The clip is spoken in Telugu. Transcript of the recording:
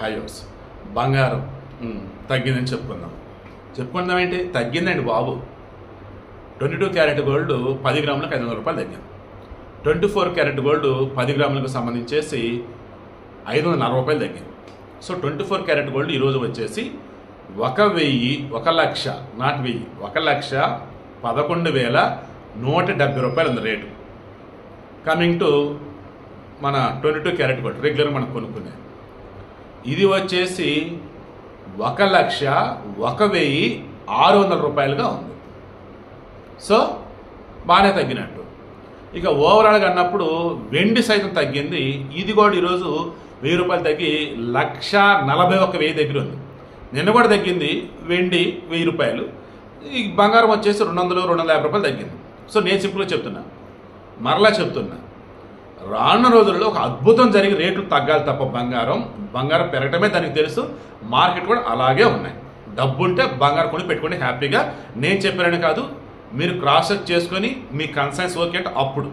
హైవర్స్ బంగారం తగ్గిందని చెప్పుకుందాం ఏంటి తగ్గిందండి బాబు. 22 క్యారెట్ గోల్డ్ 10 గ్రాములకు 500 రూపాయలు తగ్గింది. 24 క్యారెట్ గోల్డ్ 10 గ్రాములకు సంబంధించేసి 540 రూపాయలు తగ్గింది. సో 24 క్యారెట్ గోల్డ్ ఈరోజు వచ్చేసి 1,11,11,70 రూపాయలు ఉంది రేటు. కమింగ్ టు మన 22 క్యారెట్ గోల్డ్ రెగ్యులర్ మనం కొనుక్కునే ఇది వచ్చేసి 1,01,600 రూపాయలుగా ఉంది. సో బాగానే తగ్గినట్టు. ఇక ఓవరాల్గా అన్నప్పుడు వెండి సైతం తగ్గింది. ఇది కూడా ఈరోజు 1000 రూపాయలు తగ్గి 1,41,000 దగ్గర ఉంది. నిన్న కూడా తగ్గింది వెండి 1000 రూపాయలు. ఈ బంగారం వచ్చేసి 200-250 రూపాయలు తగ్గింది. సో నేను సింపుల్గా చెప్తున్నా, మరలా చెప్తున్నా, రానున్న రోజుల్లో ఒక అద్భుతం జరిగి రేట్లు తగ్గాలి తప్ప బంగారం పెరగటమే దానికి తెలుసు. మార్కెట్ కూడా అలాగే ఉన్నాయి. డబ్బు ఉంటే బంగారం కొని పెట్టుకోండి హ్యాపీగా. నేను చెప్పానని కాదు, మీరు క్రాస్ చెక్ చేసుకొని మీ కన్సైన్స్ ఓకే అంటే అప్పుడు